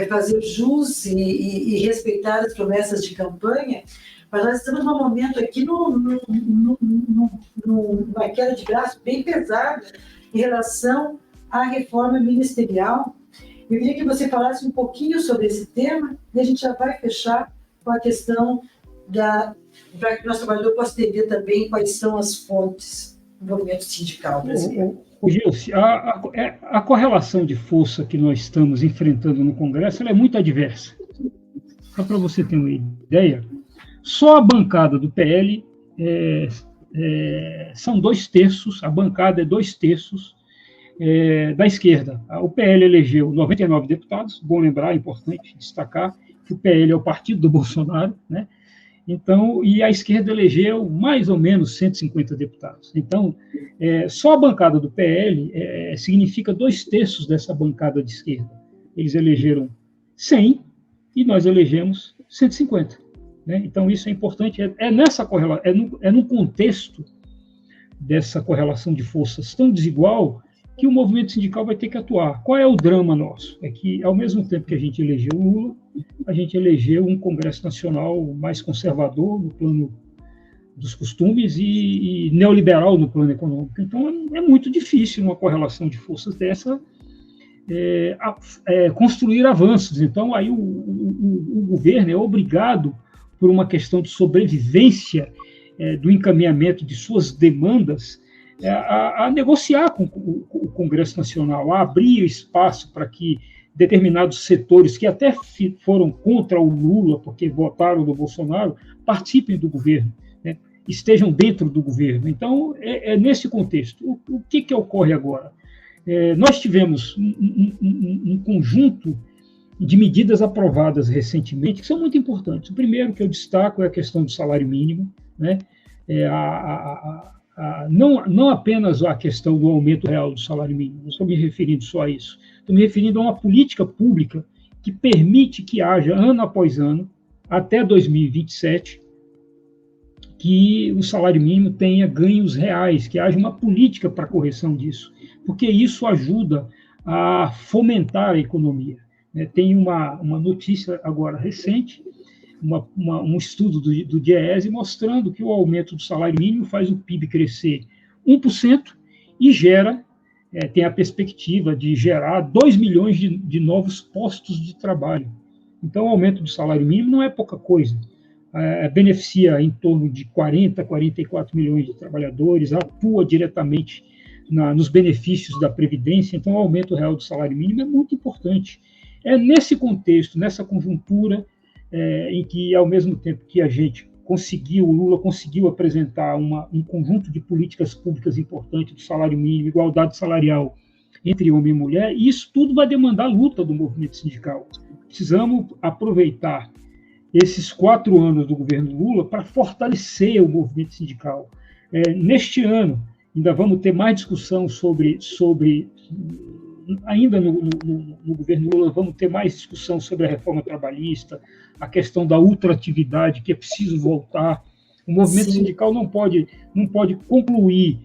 fazer jus e respeitar as promessas de campanha, mas nós estamos num momento aqui numa queda de braço bem pesada em relação à reforma ministerial. Eu queria que você falasse um pouquinho sobre esse tema e a gente já vai fechar com a questão para que o nosso trabalhador possa entender também quais são as fontes do movimento sindical brasileiro. Gilce, a correlação de força que nós estamos enfrentando no Congresso ela é muito adversa. Só para você ter uma ideia, só a bancada do PL são 2/3, a bancada é 2/3 da esquerda. O PL elegeu 99 deputados, bom lembrar, é importante destacar que o PL é o partido do Bolsonaro, né? Então, e a esquerda elegeu mais ou menos 150 deputados. Então, só a bancada do PL significa 2/3 dessa bancada de esquerda. Eles elegeram 100 e nós elegemos 150. Né? Então, isso é importante. Nessa correlação, no contexto dessa correlação de forças tão desigual que o movimento sindical vai ter que atuar. Qual é o drama nosso? É que, ao mesmo tempo que a gente elegeu o Lula, a gente elegeu um Congresso Nacional mais conservador no plano dos costumes e neoliberal no plano econômico. Então, é muito difícil, numa correlação de forças dessa, construir avanços. Então, aí o governo é obrigado, por uma questão de sobrevivência do encaminhamento de suas demandas, a negociar com o Congresso Nacional, a abrir espaço para que determinados setores que até foram contra o Lula, porque votaram no Bolsonaro, participem do governo, né, estejam dentro do governo. Então, nesse contexto. O que ocorre agora? Nós tivemos um conjunto de medidas aprovadas recentemente que são muito importantes. O primeiro que eu destaco é a questão do salário mínimo, né? Não apenas a questão do aumento real do salário mínimo, não estou me referindo só a isso, estou me referindo a uma política pública que permite que haja, ano após ano, até 2027, que o salário mínimo tenha ganhos reais, que haja uma política para a correção disso, porque isso ajuda a fomentar a economia. Tem uma notícia agora recente, um estudo do DIEESE mostrando que o aumento do salário mínimo faz o PIB crescer 1% e tem a perspectiva de gerar 2 milhões de novos postos de trabalho. Então, o aumento do salário mínimo não é pouca coisa. Beneficia em torno de 40, 44 milhões de trabalhadores, atua diretamente nos benefícios da Previdência. Então, o aumento real do salário mínimo é muito importante. Nesse contexto, nessa conjuntura, em que, ao mesmo tempo que o Lula conseguiu apresentar um conjunto de políticas públicas importantes do salário mínimo, igualdade salarial entre homem e mulher, e isso tudo vai demandar luta do movimento sindical. Precisamos aproveitar esses 4 anos do governo Lula para fortalecer o movimento sindical. Neste ano, ainda vamos ter mais discussão ainda no governo Lula, vamos ter mais discussão sobre a reforma trabalhista, a questão da ultratividade, que é preciso voltar. O movimento sindical não pode concluir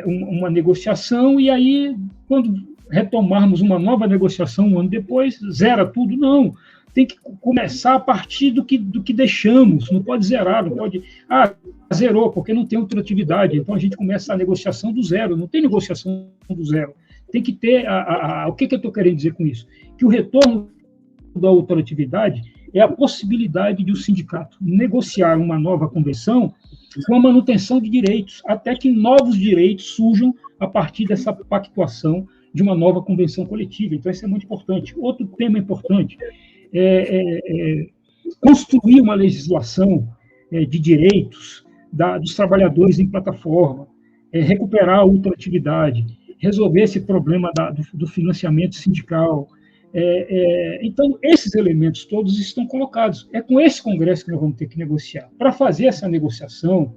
uma negociação e aí, quando retomarmos uma nova negociação um ano depois, zera tudo. Não, tem que começar a partir do que deixamos, não pode zerar, não pode... zerou, porque não tem ultratividade, então a gente começa a negociação do zero, não tem negociação do zero. Tem que ter... O que eu estou querendo dizer com isso? Que o retorno da ultratividade é a possibilidade de o sindicato negociar uma nova convenção com a manutenção de direitos, até que novos direitos surjam a partir dessa pactuação de uma nova convenção coletiva. Então, isso é muito importante. Outro tema importante é construir uma legislação de direitos dos trabalhadores em plataforma, recuperar a ultratividade, resolver esse problema do financiamento sindical. Então, esses elementos todos estão colocados. É com esse Congresso que nós vamos ter que negociar. Para fazer essa negociação,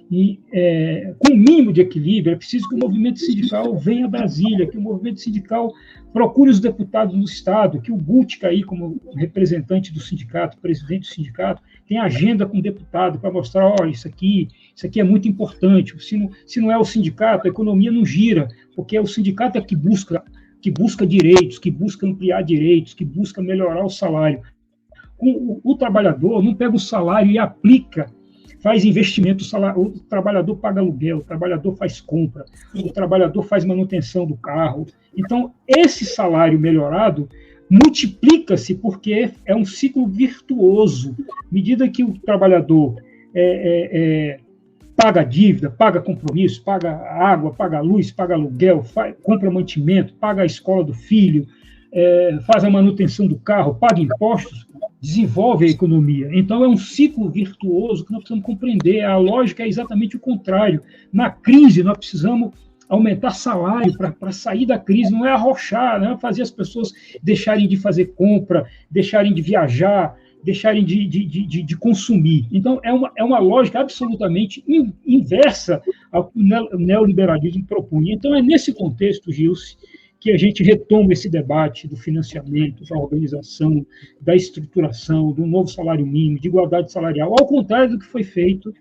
com o mínimo de equilíbrio, é preciso que o movimento sindical venha a Brasília, que o movimento sindical procure os deputados no Estado, que o Gutka, aí, como representante do sindicato, presidente do sindicato, tenha agenda com o deputado para mostrar, isso aqui é muito importante. Se não é o sindicato, a economia não gira, porque o sindicato é que busca que busca direitos, que busca ampliar direitos, que busca melhorar o salário. O trabalhador não pega o salário e aplica, faz investimento, o trabalhador paga aluguel, o trabalhador faz compra, o trabalhador faz manutenção do carro. Então, esse salário melhorado multiplica-se porque é um ciclo virtuoso. À medida que o trabalhador paga dívida, paga compromisso, paga água, paga luz, paga aluguel, compra mantimento, paga a escola do filho, faz a manutenção do carro, paga impostos, desenvolve a economia. Então, é um ciclo virtuoso que nós precisamos compreender. A lógica é exatamente o contrário. Na crise, nós precisamos aumentar salário para sair da crise, não é arrochar, não é fazer as pessoas deixarem de fazer compra, deixarem de viajar, deixarem de consumir. Então, é uma lógica absolutamente inversa ao que o neoliberalismo propunha. Então, é nesse contexto, Gilce, que a gente retoma esse debate do financiamento, da organização, da estruturação, do novo salário mínimo, de igualdade salarial, ao contrário do que foi feito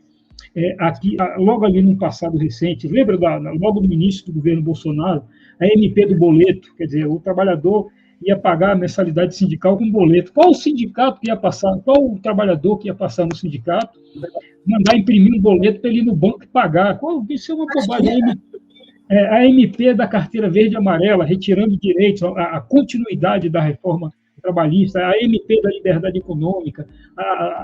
aqui, logo ali num passado recente. Lembra, logo no início do governo Bolsonaro, a MP do boleto, quer dizer, o trabalhador ia pagar a mensalidade sindical com boleto. Qual o sindicato que ia passar, qual o trabalhador que ia passar no sindicato, mandar imprimir um boleto para ele ir no banco e pagar? Isso é uma bobagem. A MP da carteira verde e amarela, retirando direitos, a continuidade da reforma trabalhista, a MP da liberdade econômica,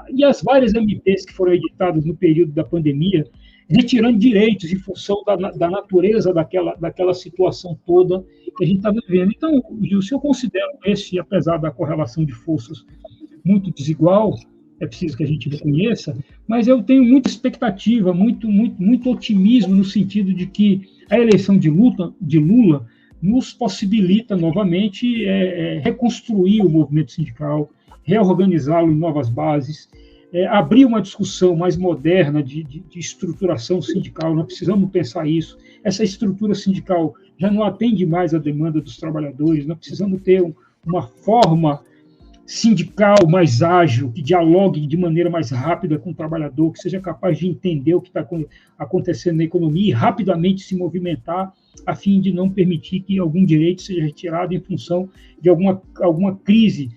e as várias MPs que foram editadas no período da pandemia, retirando direitos em função da natureza daquela situação toda que a gente está vivendo. Então, Gilson, eu considero apesar da correlação de forças muito desigual, é preciso que a gente reconheça, mas eu tenho muita expectativa, muito otimismo no sentido de que a eleição de Lula nos possibilita novamente reconstruir o movimento sindical, reorganizá-lo em novas bases, abrir uma discussão mais moderna de estruturação sindical. Nós precisamos pensar isso. Essa estrutura sindical já não atende mais à demanda dos trabalhadores, nós precisamos ter uma forma sindical mais ágil, que dialogue de maneira mais rápida com o trabalhador, que seja capaz de entender o que está acontecendo na economia e rapidamente se movimentar, a fim de não permitir que algum direito seja retirado em função de alguma crise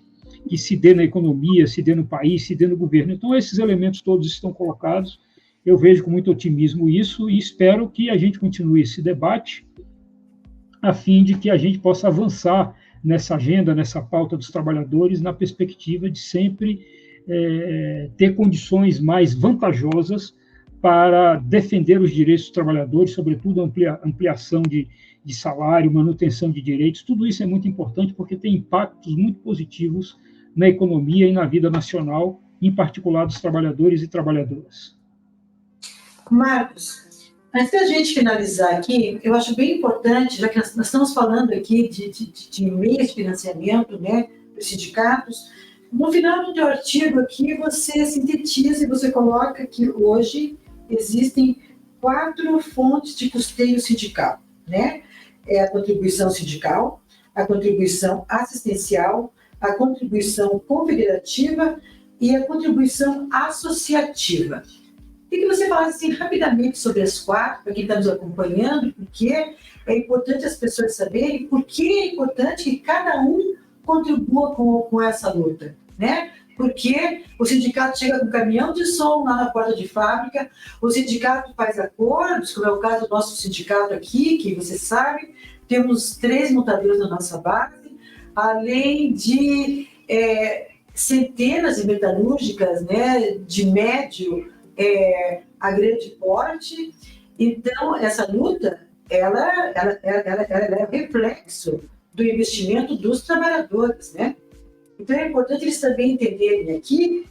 que se dê na economia, se dê no país, se dê no governo. Então, esses elementos todos estão colocados. Eu vejo com muito otimismo isso e espero que a gente continue esse debate a fim de que a gente possa avançar nessa agenda, nessa pauta dos trabalhadores, na perspectiva de sempre ter condições mais vantajosas para defender os direitos dos trabalhadores, sobretudo ampliação de salário, manutenção de direitos. Tudo isso é muito importante porque tem impactos muito positivos na economia e na vida nacional, em particular dos trabalhadores e trabalhadoras. Marcos, antes da gente finalizar aqui, eu acho bem importante, já que nós estamos falando aqui de meios de financiamento, né, dos sindicatos, no final do teu artigo aqui, você sintetiza e você coloca que hoje existem 4 fontes de custeio sindical, né? É a contribuição sindical, a contribuição assistencial, a contribuição confederativa e a contribuição associativa. Queria que você falasse assim, rapidamente sobre as 4, para quem está nos acompanhando, porque é importante as pessoas saberem por que é importante que cada um contribua com essa luta, né? Porque o sindicato chega com um caminhão de som lá na porta de fábrica, o sindicato faz acordos, como é o caso do nosso sindicato aqui, que você sabe, temos 3 montadores na nossa base, além de centenas de metalúrgicas, né, de médio a grande porte. Então, essa luta, ela é reflexo do investimento dos trabalhadores, né? Então, é importante eles também entenderem aqui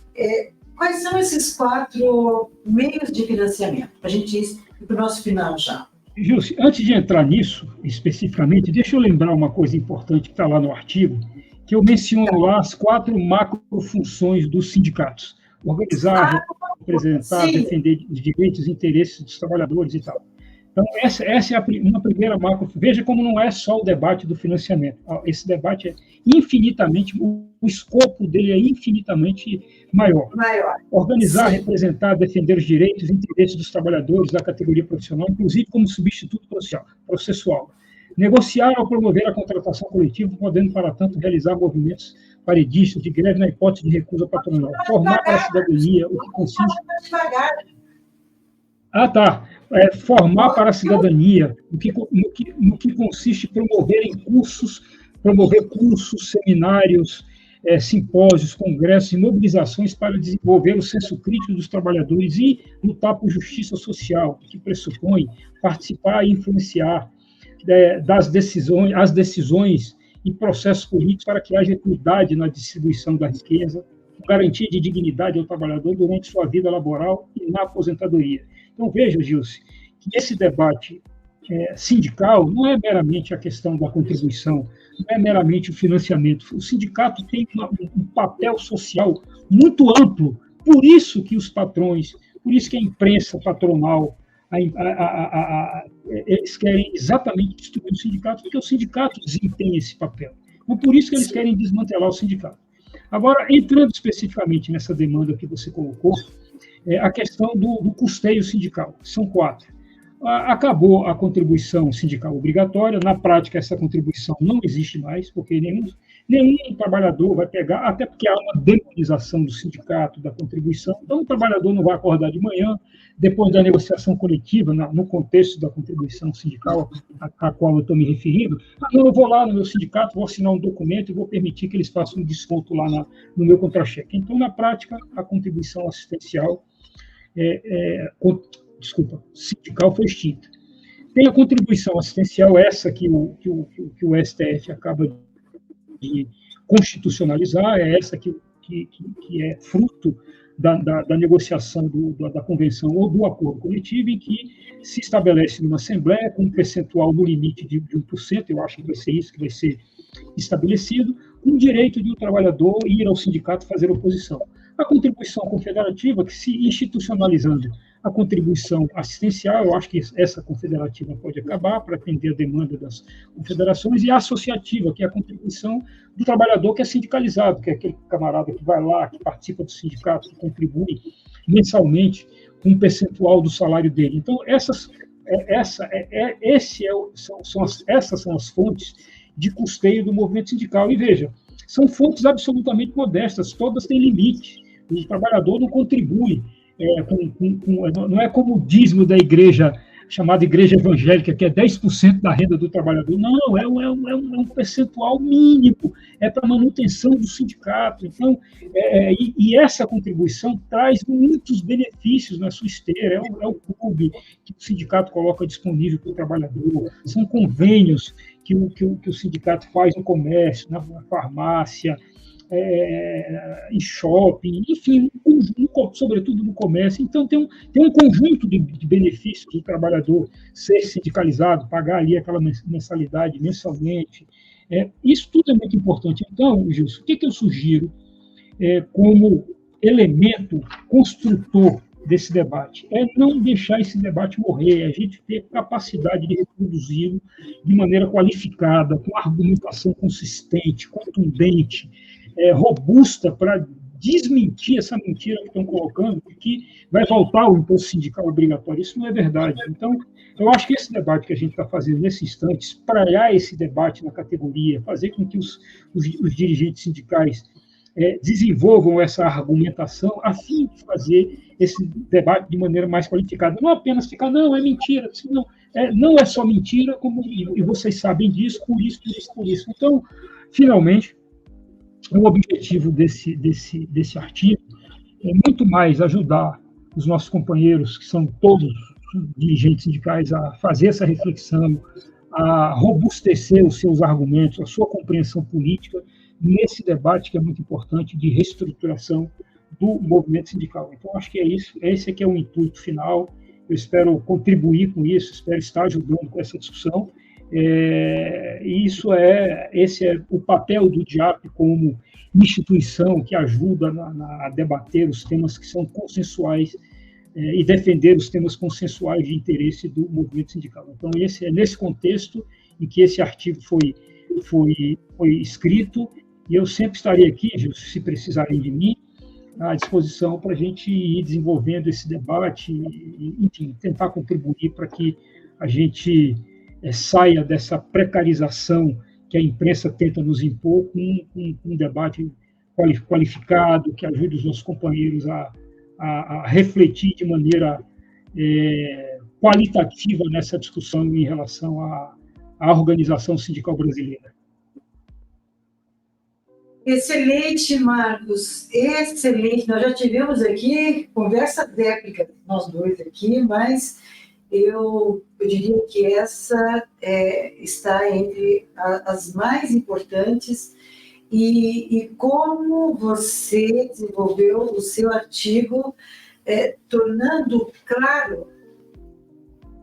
quais são esses 4 meios de financiamento, para a gente ir para o nosso final já. Gilce, antes de entrar nisso, especificamente, deixa eu lembrar uma coisa importante que está lá no artigo, que eu menciono lá as 4 macrofunções dos sindicatos. Organizar, representar, defender os direitos e interesses dos trabalhadores e tal. Então, essa é uma primeira macro. Veja como não é só o debate do financiamento. Esse debate é infinitamente, o escopo dele é infinitamente maior. Organizar, representar, defender os direitos e interesses dos trabalhadores da categoria profissional, inclusive como substituto processual. Negociar ou promover a contratação coletiva, podendo, para tanto, realizar movimentos paredistas de greve na hipótese de recusa patronal. Formar para a cidadania, o que consiste... Ah, tá. Formar para a cidadania, no que consiste promover cursos, seminários, simpósios, congressos e mobilizações para desenvolver o senso crítico dos trabalhadores e lutar por justiça social, que pressupõe participar e influenciar as decisões e processos políticos para que haja equidade na distribuição da riqueza, garantia de dignidade ao trabalhador durante sua vida laboral e na aposentadoria. Então, veja, Gilce, que esse debate sindical não é meramente a questão da contribuição, não é meramente o financiamento. O sindicato tem um papel social muito amplo, por isso que os patrões, por isso que a imprensa patronal, eles querem exatamente destruir o sindicato, porque o sindicato desempenha esse papel. Então, por isso que eles querem desmantelar o sindicato. Agora, entrando especificamente nessa demanda que você colocou, a questão do custeio sindical, são 4. Acabou a contribuição sindical obrigatória, na prática essa contribuição não existe mais, porque nenhum trabalhador vai pegar, até porque há uma demonização do sindicato, da contribuição, então o trabalhador não vai acordar de manhã, depois da negociação coletiva, no contexto da contribuição sindical a qual eu estou me referindo, eu vou lá no meu sindicato, vou assinar um documento e vou permitir que eles façam um desconto lá no meu contra-cheque. Então, na prática, a contribuição assistencial sindical foi extinta. Tem a contribuição assistencial, essa que o STF acaba de constitucionalizar, é essa que é fruto da negociação da convenção ou do acordo coletivo, em que se estabelece numa assembleia com um percentual no limite de 1%, eu acho que vai ser isso que vai ser estabelecido, com o direito de o trabalhador ir ao sindicato fazer oposição. A contribuição confederativa, que se institucionalizando a contribuição assistencial, eu acho que essa confederativa pode acabar para atender a demanda das confederações, e a associativa, que é a contribuição do trabalhador que é sindicalizado, que é aquele camarada que vai lá, que participa do sindicato, que contribui mensalmente com um percentual do salário dele. Então, essas são as fontes de custeio do movimento sindical. E veja, são fontes absolutamente modestas, todas têm limite. O trabalhador não contribui, não é como o dízimo da igreja, chamada igreja evangélica, que é 10% da renda do trabalhador. Não, é um percentual mínimo, é para manutenção do sindicato. Então, e essa contribuição traz muitos benefícios na sua esteira. É o clube que o sindicato coloca disponível para o trabalhador, são convênios que o sindicato faz no comércio, na farmácia, em shopping, enfim, sobretudo no comércio. Então, tem um conjunto de benefícios do trabalhador ser sindicalizado, pagar ali aquela mensalidade mensalmente. Isso tudo é muito importante. Então, Gilson, o que eu sugiro como elemento construtor desse debate? É não deixar esse debate morrer, a gente ter capacidade de reproduzi-lo de maneira qualificada, com argumentação consistente, contundente, robusta, para desmentir essa mentira que estão colocando, de que vai voltar o imposto sindical obrigatório. Isso não é verdade. Então, eu acho que esse debate que a gente está fazendo nesse instante, espraiar esse debate na categoria, fazer com que os dirigentes sindicais desenvolvam essa argumentação, a fim de fazer esse debate de maneira mais qualificada. Não apenas ficar, não, é mentira. Não é só mentira, e vocês sabem disso, por isso, por isso, por isso. Então, finalmente, o objetivo desse artigo é muito mais ajudar os nossos companheiros, que são todos dirigentes sindicais, a fazer essa reflexão, a robustecer os seus argumentos, a sua compreensão política, nesse debate que é muito importante de reestruturação do movimento sindical. Então, acho que é isso, esse aqui é o intuito final. Eu espero contribuir com isso, espero estar ajudando com essa discussão. Esse é o papel do DIAP como instituição que ajuda a debater os temas que são consensuais e defender os temas consensuais de interesse do movimento sindical. Então, é nesse contexto em que esse artigo foi escrito, e eu sempre estarei aqui, se precisarem de mim, à disposição para a gente ir desenvolvendo esse debate e, enfim, tentar contribuir para que a gente saia dessa precarização que a imprensa tenta nos impor, com um debate qualificado, que ajude os nossos companheiros a refletir de maneira qualitativa nessa discussão em relação à organização sindical brasileira. Excelente, Marcos, excelente. Nós já tivemos aqui conversa réplica, nós dois aqui, mas eu diria que essa está entre as mais importantes. E como você desenvolveu o seu artigo, tornando claro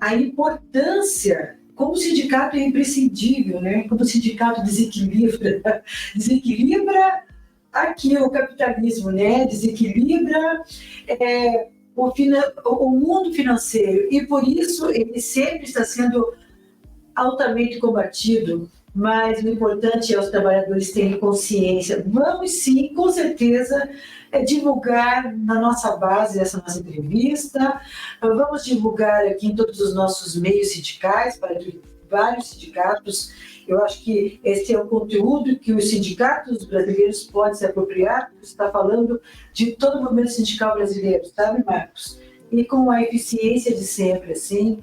a importância, como o sindicato é imprescindível, né? Como o sindicato desequilibra aqui o capitalismo, né? Desequilibra o mundo financeiro, e por isso ele sempre está sendo altamente combatido, mas o importante é os trabalhadores terem consciência. Vamos sim, com certeza, divulgar na nossa base essa nossa entrevista, vamos divulgar aqui em todos os nossos meios sindicais, para que vários sindicatos, eu acho que esse é o conteúdo que os sindicatos brasileiros podem se apropriar, você está falando de todo o movimento sindical brasileiro, sabe, Marcos? E com a eficiência de sempre, assim,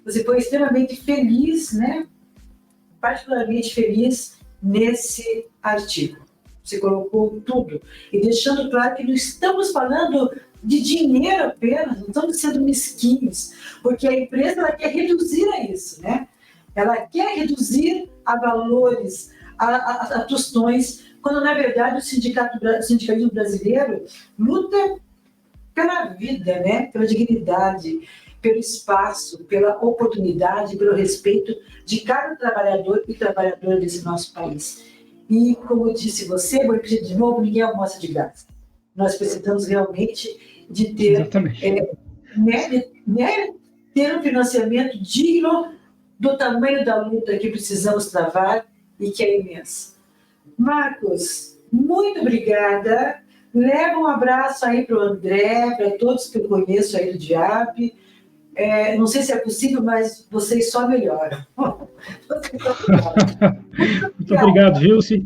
você foi extremamente feliz, né? Particularmente feliz nesse artigo. Você colocou tudo, e deixando claro que não estamos falando de dinheiro apenas, não estamos sendo mesquinhos, porque a empresa ela quer reduzir a isso, né? Ela quer reduzir a valores, a tostões, quando na verdade o sindicalismo brasileiro luta pela vida, né? Pela dignidade, pelo espaço, pela oportunidade, pelo respeito de cada trabalhador e trabalhadora desse nosso país. E, como eu disse você, vou repetir de novo, ninguém almoça de graça. Nós precisamos realmente de ter, ter um financiamento digno do tamanho da luta que precisamos travar e que é imensa. Marcos, muito obrigada. Leva um abraço aí para o André, para todos que eu conheço aí do DIAP. Não sei se é possível, mas vocês só melhoram. Muito obrigado, Gilce.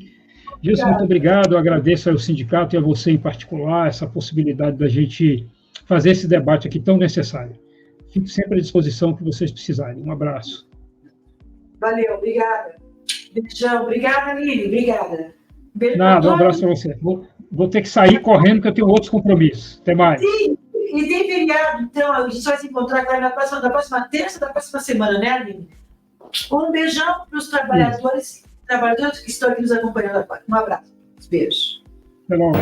Gilce, muito obrigado. Eu agradeço ao sindicato e a você em particular essa possibilidade da gente fazer esse debate aqui tão necessário. Fico sempre à disposição que vocês precisarem. Um abraço. Valeu, obrigada. Beijão. Obrigada, Lili. Obrigada. Beijo. Nada, um abraço para você. Vou ter que sair correndo, porque eu tenho outros compromissos. Até mais. Sim. E tem feriado, então, a gente vai se encontrar agora na próxima terça da próxima semana, né, Aline? Um beijão para os trabalhadores que estão aqui nos acompanhando agora. Um abraço. Beijo. Até logo.